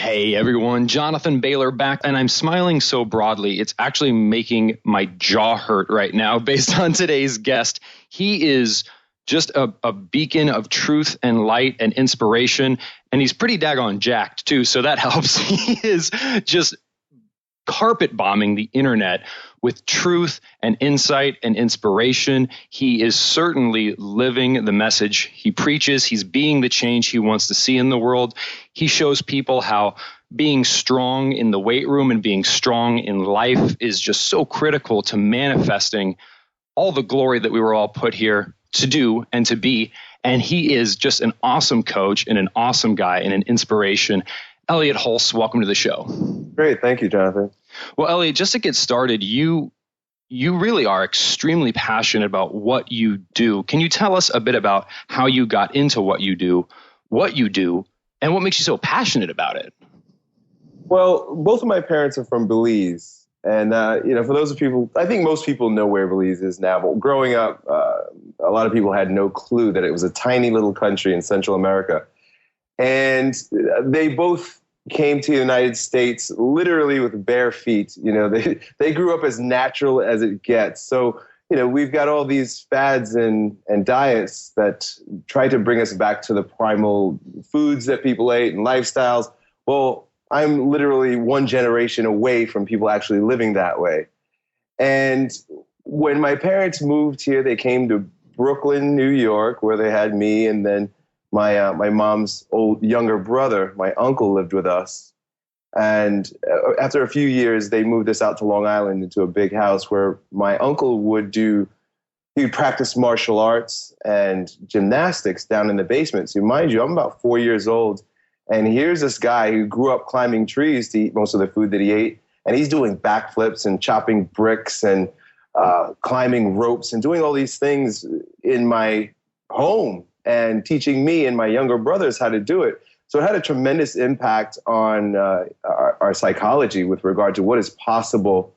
Hey everyone, Jonathan Bailor back, and I'm smiling so broadly, it's actually making my jaw hurt right now based on today's guest. He is just a beacon of truth and light and inspiration, and he's pretty daggone jacked too, so that helps. He is just carpet bombing the internet with truth and insight and inspiration. He is certainly living the message he preaches. He's being the change he wants to see in the world. He shows people how being strong in the weight room and being strong in life is just so critical to manifesting all the glory that we were all put here to do and to be. And he is just an awesome coach and an awesome guy and an inspiration. Elliott Hulse, welcome to the show. Great. Thank you, Jonathan. Well, Elliott, just to get started, you really are extremely passionate about what you do. Can you tell us a bit about how you got into what you do, and what makes you so passionate about it? Well, both of my parents are from Belize. And, for those of people, I think most people know where Belize is now. But growing up, a lot of people had no clue that it was a tiny little country in Central America. And they both came to the United States literally with bare feet. They grew up as natural as it gets. So, we've got all these fads and diets that try to bring us back to the primal foods that people ate and lifestyles. Well, I'm literally one generation away from people actually living that way. And when my parents moved here, they came to Brooklyn, New York, where they had me, and then my mom's younger brother, my uncle, lived with us. And after a few years, they moved us out to Long Island into a big house where my uncle would practice martial arts and gymnastics down in the basement. So mind you, I'm about 4 years old. And here's this guy who grew up climbing trees to eat most of the food that he ate. And he's doing backflips and chopping bricks and climbing ropes and doing all these things in my home and teaching me and my younger brothers how to do it. So it had a tremendous impact on our psychology with regard to what is possible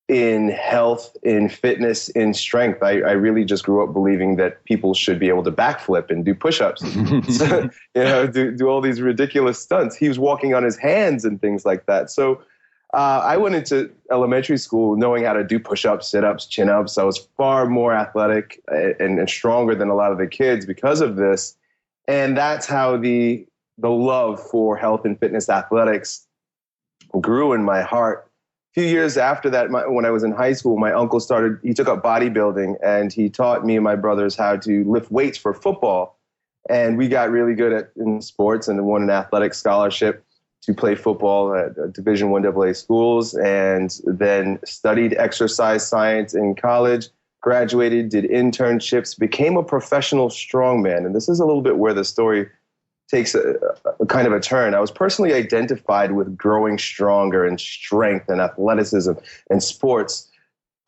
in health, in fitness, in strength. I really just grew up believing that people should be able to backflip and do push-ups, so, do all these ridiculous stunts. He was walking on his hands and things like that. So I went into elementary school knowing how to do push-ups, sit-ups, chin-ups. I was far more athletic and stronger than a lot of the kids because of this. And that's how the love for health and fitness athletics grew in my heart. A few years after that, when I was in high school, my uncle he took up bodybuilding, and he taught me and my brothers how to lift weights for football. And we got really good in sports and won an athletic scholarship to play football at Division I AA schools, and then studied exercise science in college, graduated, did internships, became a professional strongman. And this is a little bit where the story takes a kind of a turn. I was personally identified with growing stronger in strength and athleticism and sports,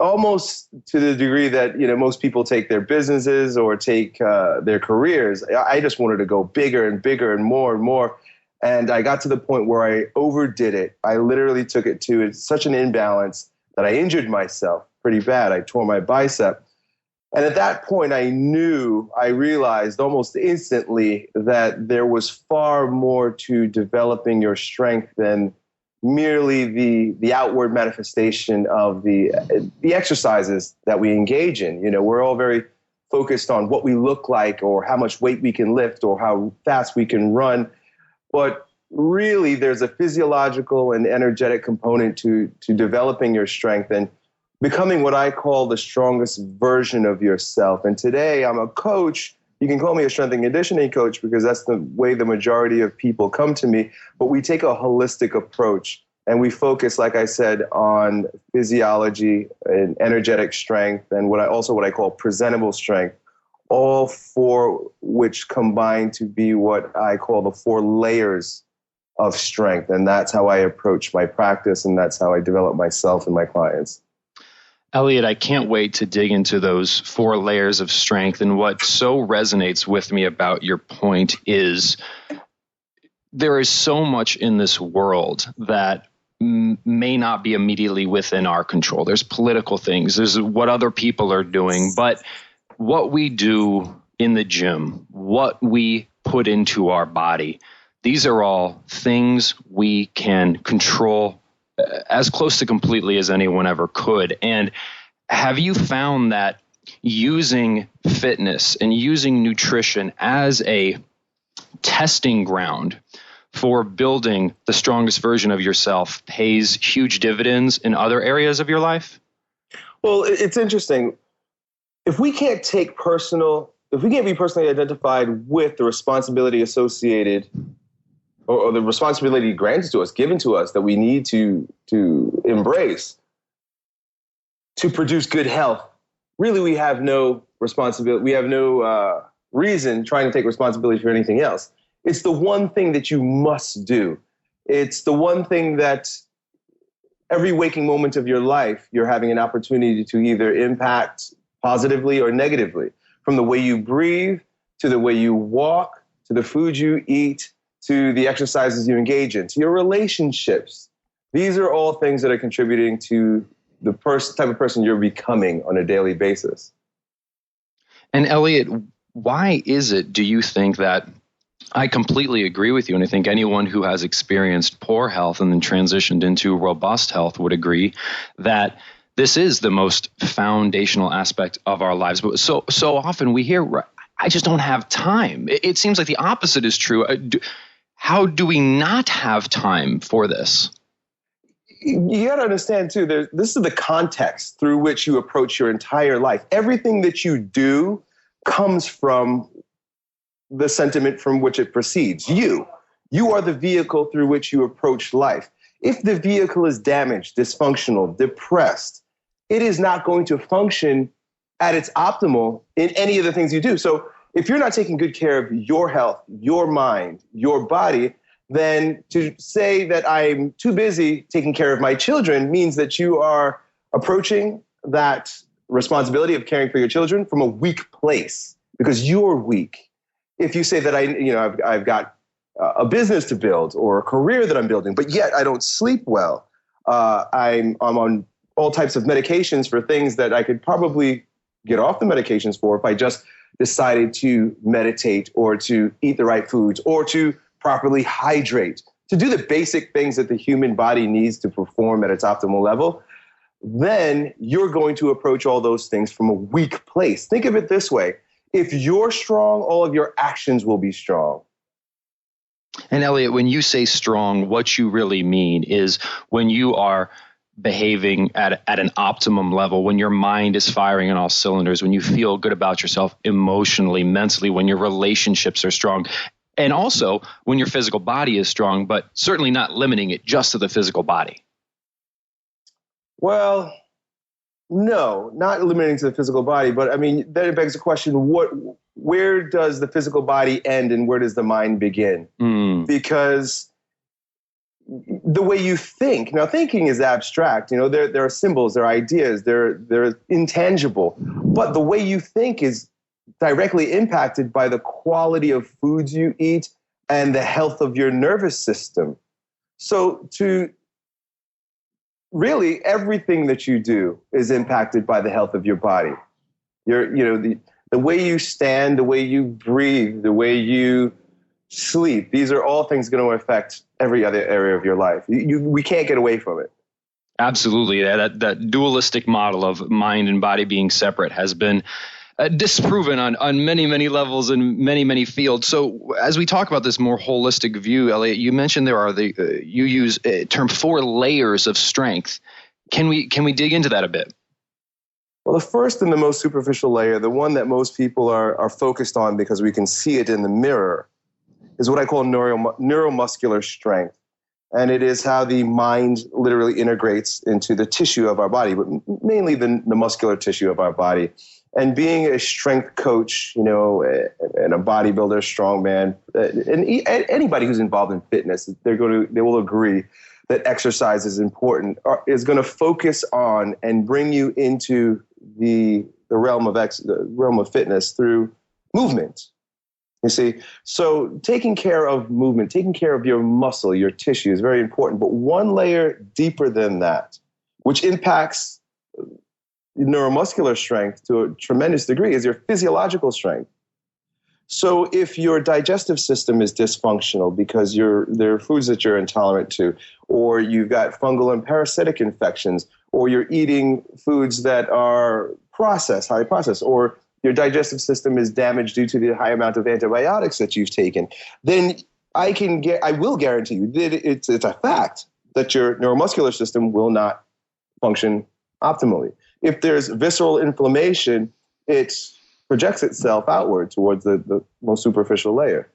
almost to the degree that, most people take their businesses or take their careers. I just wanted to go bigger and bigger and more and more. And I got to the point where I overdid it. I literally took it to such an imbalance that I injured myself pretty bad. I tore my bicep. And at that point, I realized almost instantly that there was far more to developing your strength than merely the outward manifestation of the exercises that we engage in. We're all very focused on what we look like or how much weight we can lift or how fast we can run. But really, there's a physiological and energetic component to developing your strength and becoming what I call the strongest version of yourself. And today, I'm a coach. You can call me a strength and conditioning coach because that's the way the majority of people come to me. But we take a holistic approach, and we focus, like I said, on physiology and energetic strength and what I call presentable strength, all four which combine to be what I call the 4 layers of strength. And that's how I approach my practice, and that's how I develop myself and my clients. Elliott, I can't wait to dig into those 4 layers of strength. And what so resonates with me about your point is there is so much in this world that may not be immediately within our control. There's political things, there's what other people are doing, but what we do in the gym, what we put into our body, these are all things we can control as close to completely as anyone ever could. And have you found that using fitness and using nutrition as a testing ground for building the strongest version of yourself pays huge dividends in other areas of your life? Well, it's interesting. If we can't be personally identified with the responsibility associated or the responsibility granted to us, given to us, that we need to embrace to produce good health, really we have no responsibility. We have no reason trying to take responsibility for anything else. It's the one thing that you must do. It's the one thing that every waking moment of your life, you're having an opportunity to either impact positively or negatively, from the way you breathe, to the way you walk, to the food you eat, to the exercises you engage in, to your relationships. These are all things that are contributing to the type of person you're becoming on a daily basis. And Elliott, why is it, do you think, that I completely agree with you, and I think anyone who has experienced poor health and then transitioned into robust health would agree that this is the most foundational aspect of our lives. But so often we hear, I just don't have time. It seems like the opposite is true. How do we not have time for this? You got to understand, too, this is the context through which you approach your entire life. Everything that you do comes from the sentiment from which it proceeds. You are the vehicle through which you approach life. If the vehicle is damaged, dysfunctional, depressed, it is not going to function at its optimal in any of the things you do. So if you're not taking good care of your health, your mind, your body, then to say that I'm too busy taking care of my children means that you are approaching that responsibility of caring for your children from a weak place, because you're weak. If you say that I've got a business to build or a career that I'm building, but yet I don't sleep well, I'm on all types of medications for things that I could probably get off the medications for if I just decided to meditate or to eat the right foods or to properly hydrate, to do the basic things that the human body needs to perform at its optimal level, then you're going to approach all those things from a weak place. Think of it this way. If you're strong, all of your actions will be strong. And Elliott, when you say strong, what you really mean is when you are behaving at an optimum level, when your mind is firing on all cylinders, when you feel good about yourself emotionally, mentally, when your relationships are strong, and also when your physical body is strong, but certainly not limiting it just to the physical body. Well, no, not limiting to the physical body, but I mean, then it begs the question, where does the physical body end and where does the mind begin? Because the way you think, now thinking is abstract, there are symbols, there are ideas, they're intangible, but the way you think is directly impacted by the quality of foods you eat and the health of your nervous system. So really, everything that you do is impacted by the health of your body. The way you stand, the way you breathe, the way you sleep, these are all things going to affect every other area of your life. We can't get away from it. Absolutely. That dualistic model of mind and body being separate has been disproven on many, many levels in many, many fields. So as we talk about this more holistic view, Elliott, you mentioned there are you use a term 4 layers of strength. Can we dig into that a bit? Well, the first and the most superficial layer, the one that most people are focused on because we can see it in the mirror, is what I call neuromuscular strength. And it is how the mind literally integrates into the tissue of our body, but mainly the muscular tissue of our body. And being a strength coach, and a bodybuilder, strongman, and anybody who's involved in fitness, they will agree that exercise is important, is going to focus on and bring you into the realm of fitness through movement. You see, so taking care of movement, taking care of your muscle, your tissue is very important. But one layer deeper than that, which impacts neuromuscular strength to a tremendous degree, is your physiological strength. So if your digestive system is dysfunctional because there are foods that you're intolerant to, or you've got fungal and parasitic infections, or you're eating foods that are highly processed, or your digestive system is damaged due to the high amount of antibiotics that you've taken, then I will guarantee you that it's a fact that your neuromuscular system will not function optimally. If there's visceral inflammation, it projects itself outward towards the most superficial layer.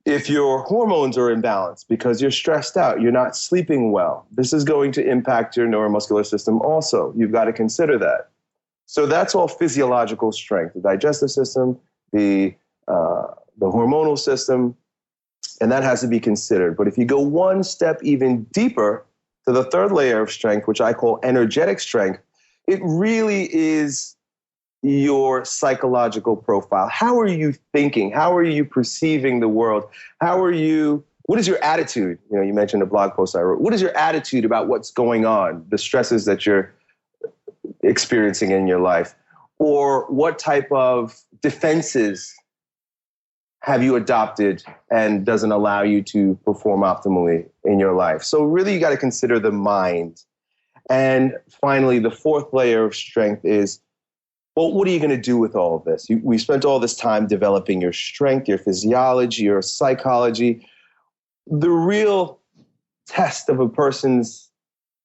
If your hormones are imbalanced because you're stressed out, you're not sleeping well, this is going to impact your neuromuscular system also. You've got to consider that. So that's all physiological strength, the digestive system, the hormonal system, and that has to be considered. But if you go one step even deeper to the third layer of strength, which I call energetic strength, it really is your psychological profile. How are you thinking? How are you perceiving the world? What is your attitude? You mentioned a blog post I wrote. What is your attitude about what's going on, the stresses that you're experiencing in your life? Or what type of defenses have you adopted and doesn't allow you to perform optimally in your life? So really, you got to consider the mind. And finally, the fourth layer of strength is, well, what are you going to do with all of this? We spent all this time developing your strength, your physiology, your psychology. The real test of a person's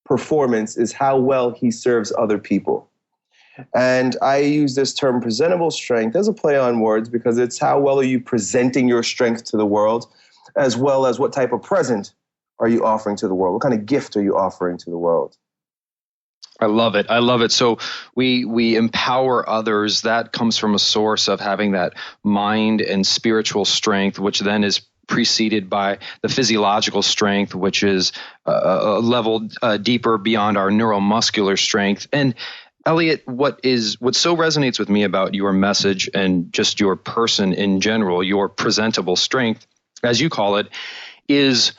performance is how well he serves other people. And I use this term presentable strength as a play on words because it's how well are you presenting your strength to the world, as well as what type of present are you offering to the world? What kind of gift are you offering to the world? I love it. I love it. So we empower others. That comes from a source of having that mind and spiritual strength, which then is preceded by the physiological strength, which is a level deeper beyond our neuromuscular strength. And Elliott, what so resonates with me about your message and just your person in general, your presentable strength, as you call it, is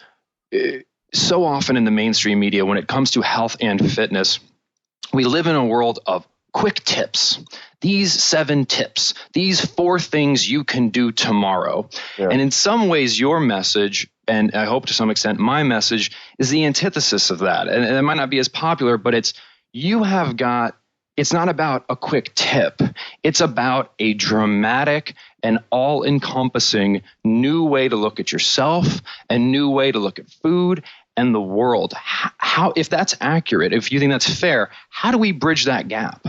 so often in the mainstream media when it comes to health and fitness, we live in a world of quick tips. These 7 tips, these 4 things you can do tomorrow. Yeah. And in some ways, your message, and I hope to some extent my message, is the antithesis of that. And it might not be as popular, but it's not about a quick tip. It's about a dramatic and all-encompassing new way to look at yourself, a new way to look at food and the world. How, if that's accurate, if you think that's fair, how do we bridge that gap?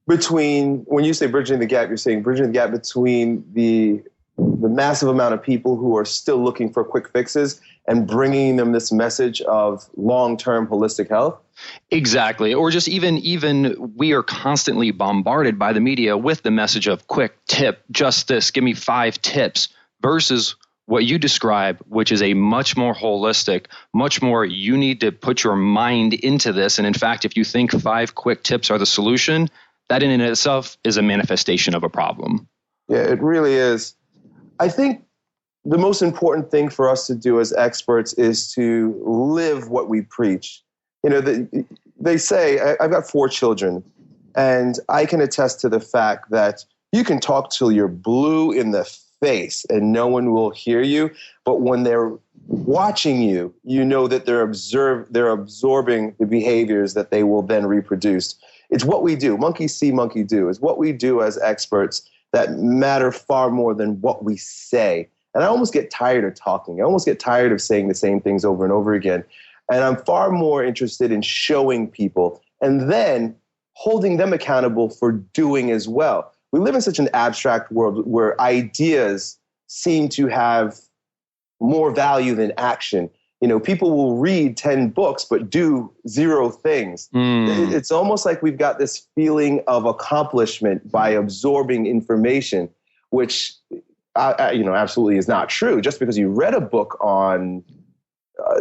When you say bridging the gap, you're saying bridging the gap between the massive amount of people who are still looking for quick fixes and bringing them this message of long-term holistic health? Exactly. Or just even we are constantly bombarded by the media with the message of quick tip, just this, give me 5 tips, versus what you describe, which is a much more holistic, much more you need to put your mind into this. And in fact, if you think 5 quick tips are the solution, that in and of itself is a manifestation of a problem. Yeah, it really is. I think the most important thing for us to do as experts is to live what we preach. They say, I've got 4 children, and I can attest to the fact that you can talk till you're blue in the face and no one will hear you. But when they're watching you, you know that they're absorbing the behaviors that they will then reproduce. It's what we do. Monkey see, monkey do. It's what we do as experts that matter far more than what we say. And I almost get tired of talking. I almost get tired of saying the same things over and over again. And I'm far more interested in showing people and then holding them accountable for doing as well. We live in such an abstract world where ideas seem to have more value than action. People will read 10 books but do 0 things. It's almost like we've got this feeling of accomplishment by absorbing information, which absolutely is not true. Just because you read a book on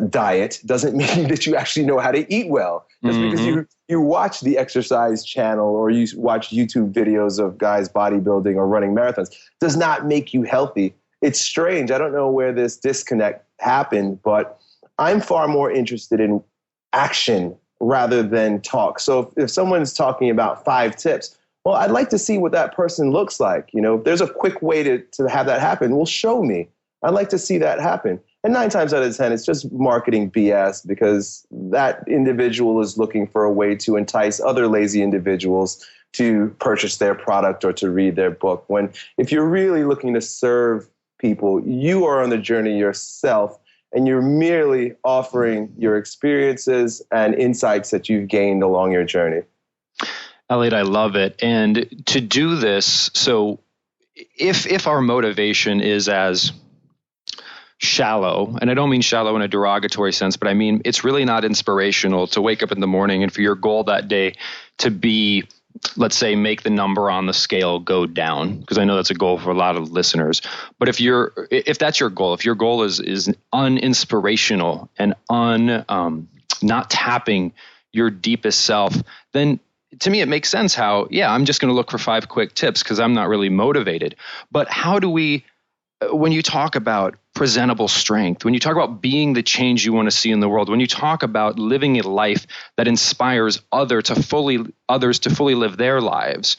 diet doesn't mean that you actually know how to eat well. Just because you watch the exercise channel or you watch YouTube videos of guys bodybuilding or running marathons does not make you healthy. It's strange. I don't know where this disconnect happened, but I'm far more interested in action rather than talk. So if someone's talking about 5 tips, Well, I'd like to see what that person looks like. If there's a quick way to have that happen, well, show me. I'd like to see that happen. And 9 times out of 10, it's just marketing BS, because that individual is looking for a way to entice other lazy individuals to purchase their product or to read their book. When if you're really looking to serve people, you are on the journey yourself, and you're merely offering your experiences and insights that you've gained along your journey. Elliott, I love it. And to do this, so if our motivation is as shallow, and I don't mean shallow in a derogatory sense, but I mean it's really not inspirational to wake up in the morning and for your goal that day to be, let's say, make the number on the scale go down, because I know that's a goal for a lot of listeners. But if that's your goal, if your goal is uninspirational and not tapping your deepest self, then to me, it makes sense how, I'm just going to look for 5 quick tips because I'm not really motivated. But how do we, when you talk about presentable strength, when you talk about being the change you want to see in the world, when you talk about living a life that inspires others to fully live their lives,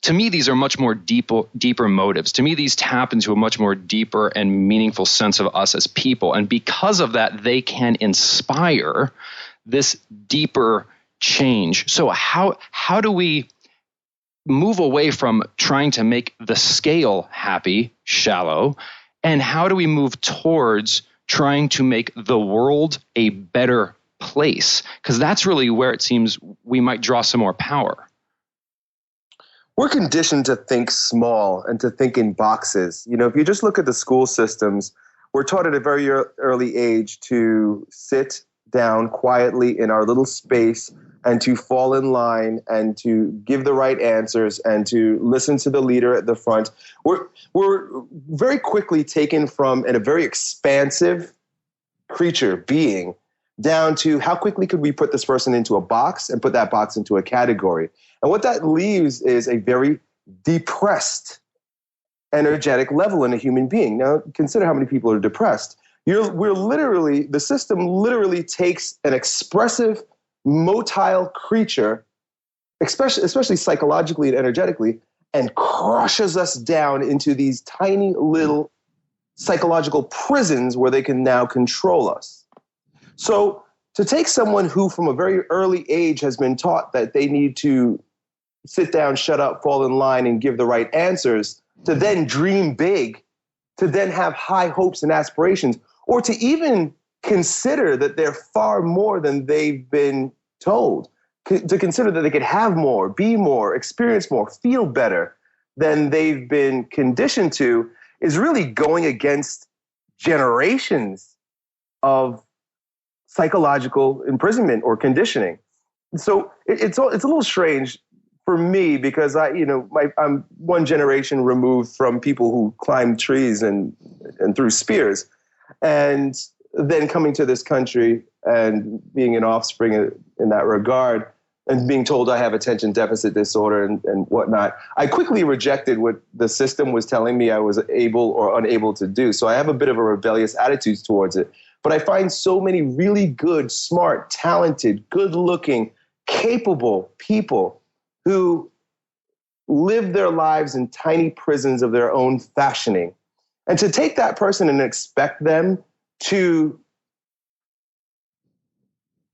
to me, these are much more deeper motives. To me, these tap into a much more deeper and meaningful sense of us as people. And because of that, they can inspire this deeper change. So how do we move away from trying to make the scale happy, shallow, and how do we move towards trying to make the world a better place? Because that's really where it seems we might draw some more power. We're conditioned to think small and to think in boxes. If you just look at the school systems, we're taught at a very early age to sit down quietly in our little space and to fall in line and to give the right answers and to listen to the leader at the front. We're very quickly taken from a very expansive being down to how quickly could we put this person into a box and put that box into a category. And what that leaves is a very depressed, energetic level in a human being. Now, consider how many people are depressed. The system literally takes an expressive, motile creature, especially psychologically and energetically, and crushes us down into these tiny little psychological prisons where they can now control us. So to take someone who from a very early age has been taught that they need to sit down, shut up, fall in line, and give the right answers, to then dream big, to then have high hopes and aspirations, or to even consider that they're far more than they've been told, to consider that they could have more, be more, experience more, feel better than they've been conditioned to, is really going against generations of psychological imprisonment or conditioning. So it's a little strange for me because I'm one generation removed from people who climbed trees and threw spears, and then coming to this country and being an offspring in that regard and being told I have attention deficit disorder and whatnot, I quickly rejected what the system was telling me I was able or unable to do. So I have a bit of a rebellious attitude towards it. But I find so many really good, smart, talented, good-looking, capable people who live their lives in tiny prisons of their own fashioning. And to take that person and expect them to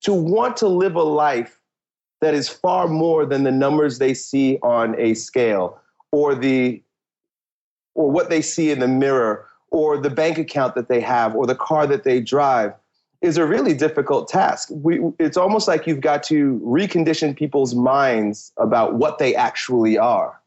want to live a life that is far more than the numbers they see on a scale or what they see in the mirror or the bank account that they have or the car that they drive is a really difficult task. It's almost like you've got to recondition people's minds about what they actually are.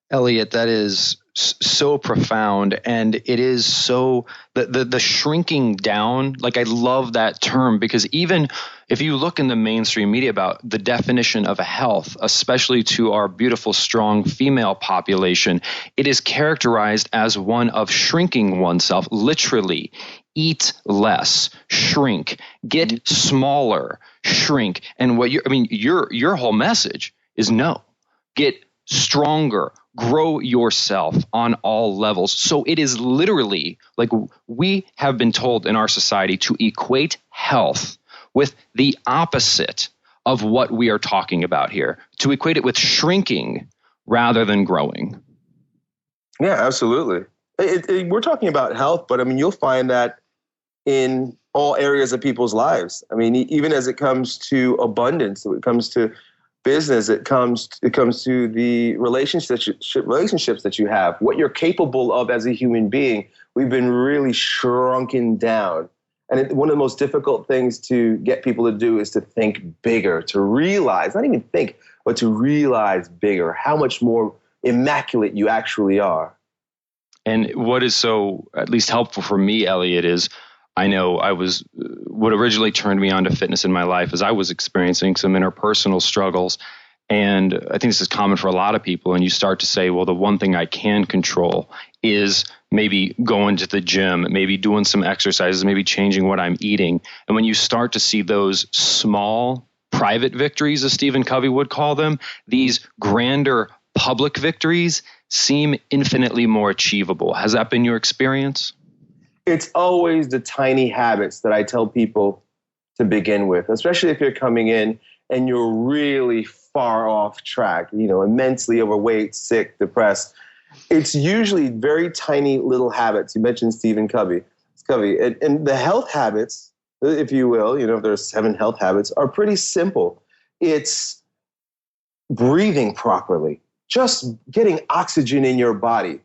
Elliott, that is so profound, and it is so the shrinking down. Like, I love that term, because even if you look in the mainstream media about the definition of a health, especially to our beautiful, strong female population, it is characterized as one of shrinking oneself, literally. Eat less, shrink, get smaller, shrink. And your whole message is no, get stronger, grow yourself on all levels. So it is literally like we have been told in our society to equate health with the opposite of what we are talking about here, to equate it with shrinking rather than growing? Yeah, absolutely. We're talking about health, but I mean, you'll find that in all areas of people's lives. I mean, even as it comes to abundance, when it comes to business, it comes to the relationships that you have, what you're capable of as a human being. We've been really shrunken down. And one of the most difficult things to get people to do is to think bigger, to realize, not even think, but to realize bigger, how much more immaculate you actually are. And what is so at least helpful for me, Elliott, is I know what originally turned me on to fitness in my life is I was experiencing some interpersonal struggles. And I think this is common for a lot of people. And you start to say, well, the one thing I can control is maybe going to the gym, maybe doing some exercises, maybe changing what I'm eating. And when you start to see those small private victories, as Stephen Covey would call them, these grander public victories seem infinitely more achievable. Has that been your experience? It's always the tiny habits that I tell people to begin with, especially if you're coming in and you're really far off track, immensely overweight, sick, depressed. It's usually very tiny little habits. You mentioned Stephen Covey. And the health habits, if you will, if there are 7 health habits, are pretty simple. It's breathing properly, just getting oxygen in your body.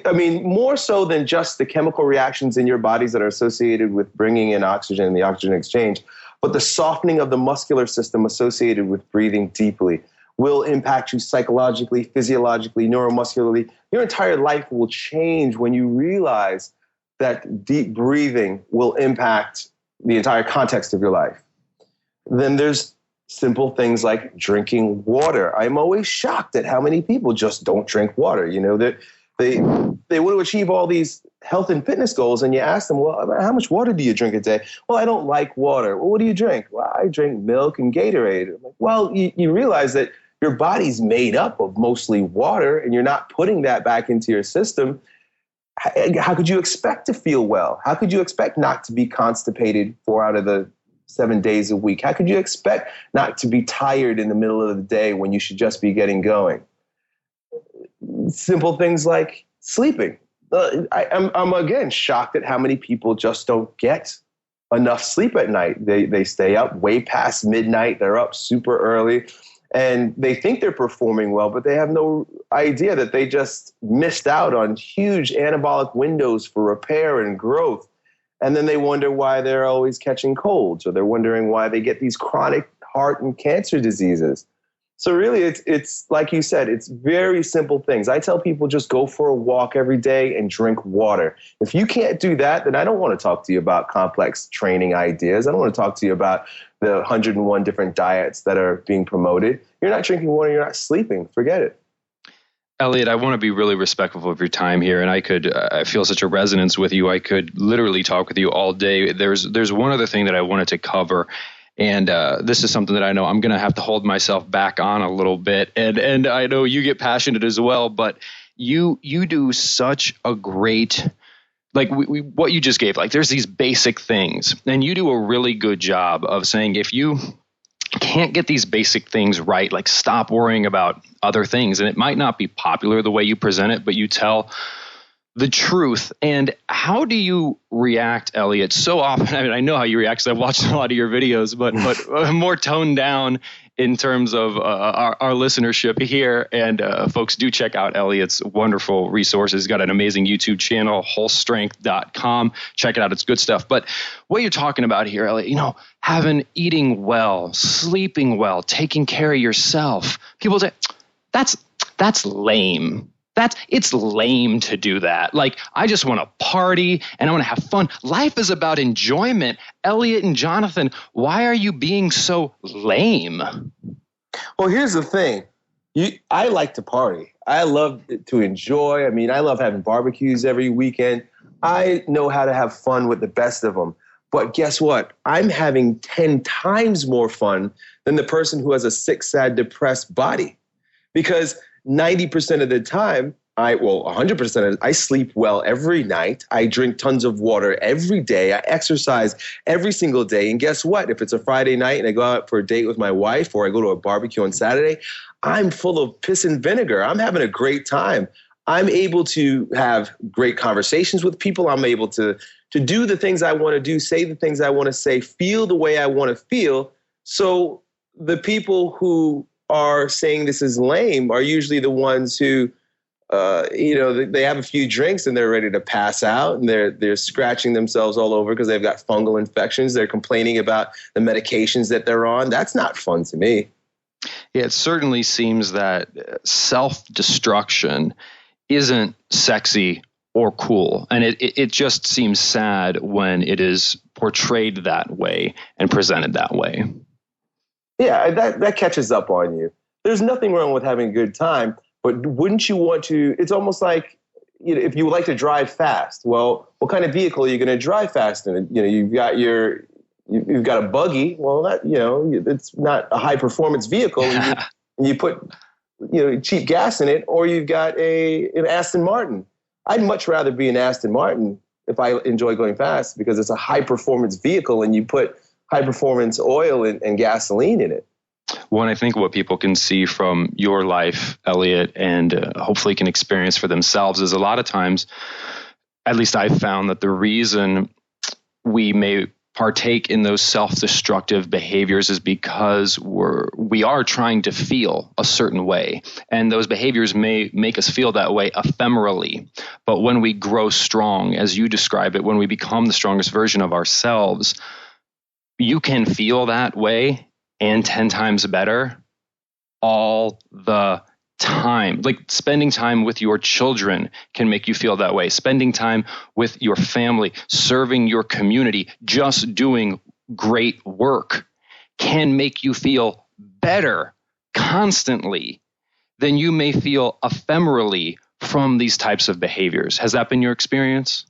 I mean, more so than just the chemical reactions in your bodies that are associated with bringing in oxygen and the oxygen exchange, but the softening of the muscular system associated with breathing deeply will impact you psychologically, physiologically, neuromuscularly. Your entire life will change when you realize that deep breathing will impact the entire context of your life. Then there's simple things like drinking water. I'm always shocked at how many people just don't drink water. They want to achieve all these health and fitness goals, and you ask them, well, how much water do you drink a day? Well, I don't like water. Well, what do you drink? Well, I drink milk and Gatorade. I'm like, well, you realize that your body's made up of mostly water, and you're not putting that back into your system. How could you expect to feel well? How could you expect not to be constipated 4 out of the 7 days a week? How could you expect not to be tired in the middle of the day when you should just be getting going? Simple things like sleeping. I'm again shocked at how many people just don't get enough sleep at night. They stay up way past midnight. They're up super early, and they think they're performing well, but they have no idea that they just missed out on huge anabolic windows for repair and growth. And then they wonder why they're always catching colds, or they're wondering why they get these chronic heart and cancer diseases. So really, it's like you said, it's very simple things. I tell people just go for a walk every day and drink water. If you can't do that, then I don't want to talk to you about complex training ideas. I don't want to talk to you about the 101 different diets that are being promoted. You're not drinking water, you're not sleeping. Forget it. Elliott, I want to be really respectful of your time here, and I feel such a resonance with you. I could literally talk with you all day. There's one other thing that I wanted to cover. And this is something that I know I'm going to have to hold myself back on a little bit. And I know you get passionate as well, but you do such a great, like what you just gave, like there's these basic things, and you do a really good job of saying, if you can't get these basic things right, like stop worrying about other things. And it might not be popular the way you present it, but you tell the truth. And how do you react, Elliott? So often, I mean, I know how you react because I've watched a lot of your videos, but more toned down in terms of our listenership here. And folks, do check out Elliott's wonderful resources. He's got an amazing YouTube channel, wholestrength.com. Check it out. It's good stuff. But what you're talking about here, Elliott, eating well, sleeping well, taking care of yourself. People say, that's lame. It's lame to do that. Like, I just want to party and I want to have fun. Life is about enjoyment. Elliott and Jonathan, why are you being so lame? Well, here's the thing. I like to party. I love to enjoy. I mean, I love having barbecues every weekend. I know how to have fun with the best of them. But guess what? I'm having 10 times more fun than the person who has a sick, sad, depressed body. Because 90% of the time, well, 100%. I sleep well every night. I drink tons of water every day. I exercise every single day. And guess what? If it's a Friday night and I go out for a date with my wife, or I go to a barbecue on Saturday, I'm full of piss and vinegar. I'm having a great time. I'm able to have great conversations with people. I'm able to do the things I want to do, say the things I want to say, feel the way I want to feel. So the people who are saying this is lame are usually the ones who, they have a few drinks and they're ready to pass out, and they're scratching themselves all over because they've got fungal infections. They're complaining about the medications that they're on. That's not fun to me. Yeah, it certainly seems that self-destruction isn't sexy or cool. And it just seems sad when it is portrayed that way and presented that way. Yeah, that catches up on you. There's nothing wrong with having a good time, but wouldn't you want to? It's almost like, if you would like to drive fast. Well, what kind of vehicle are you going to drive fast in? You've got a buggy. Well, it's not a high performance vehicle. And you put cheap gas in it, or you've got an Aston Martin. I'd much rather be an Aston Martin if I enjoy going fast, because it's a high performance vehicle and you put high performance oil and gasoline in it. Well, and I think what people can see from your life, Elliott, and hopefully can experience for themselves, is a lot of times, at least I've found, that the reason we may partake in those self-destructive behaviors is because we are trying to feel a certain way. And those behaviors may make us feel that way ephemerally. But when we grow strong, as you describe it, when we become the strongest version of ourselves, you can feel that way and 10 times better all the time. Like spending time with your children can make you feel that way. Spending time with your family, serving your community, just doing great work can make you feel better constantly than you may feel ephemerally from these types of behaviors. Has that been your experience?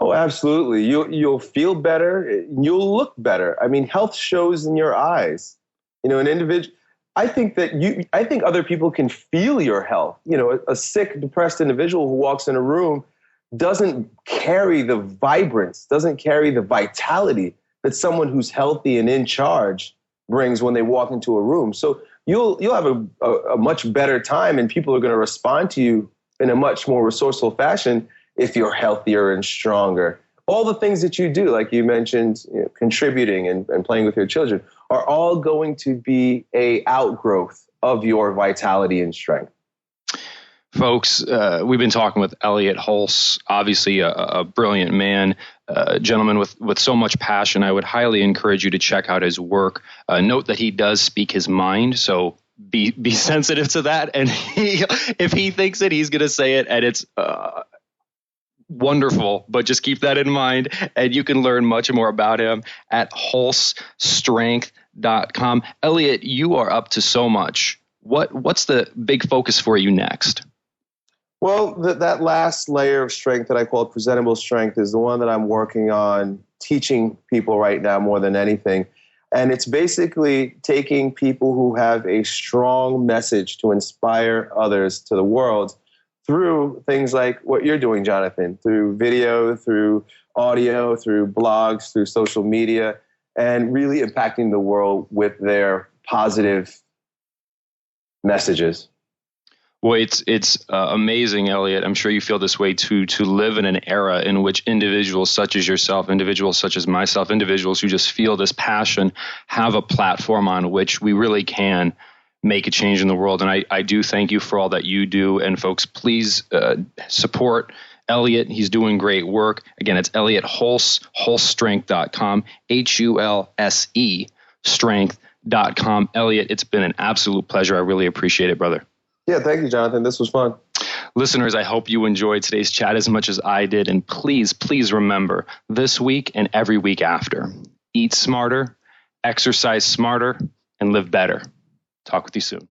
Oh, absolutely. You'll feel better. You'll look better. I mean, health shows in your eyes. An individual. I think other people can feel your health. A sick, depressed individual who walks in a room doesn't carry the vibrance, doesn't carry the vitality that someone who's healthy and in charge brings when they walk into a room. So you'll have a much better time, and people are going to respond to you in a much more resourceful fashion if you're healthier and stronger. All the things that you do, like you mentioned, contributing and playing with your children, are all going to be a outgrowth of your vitality and strength. Folks, we've been talking with Elliott Hulse, obviously a brilliant man, a gentleman with so much passion. I would highly encourage you to check out his work. Note that he does speak his mind, so be sensitive to that. And if he thinks it, he's going to say it, and it's wonderful, but just keep that in mind. And you can learn much more about him at hulsestrength.com. Elliott, you are up to so much. What's the big focus for you next? Well, that last layer of strength that I call presentable strength is the one that I'm working on teaching people right now more than anything. And it's basically taking people who have a strong message to inspire others to the world through things like what you're doing, Jonathan, through video, through audio, through blogs, through social media, and really impacting the world with their positive messages. Well, it's amazing, Elliott. I'm sure you feel this way too, to live in an era in which individuals such as yourself, individuals such as myself, individuals who just feel this passion have a platform on which we really can make a change in the world. And I do thank you for all that you do. And folks, please support Elliott. He's doing great work. Again, it's Elliott Hulse, hulsestrength.com, HULSE, strength.com. Elliott, it's been an absolute pleasure. I really appreciate it, brother. Yeah, thank you, Jonathan. This was fun. Listeners, I hope you enjoyed today's chat as much as I did. And please remember, this week and every week after, eat smarter, exercise smarter, and live better. Talk with you soon.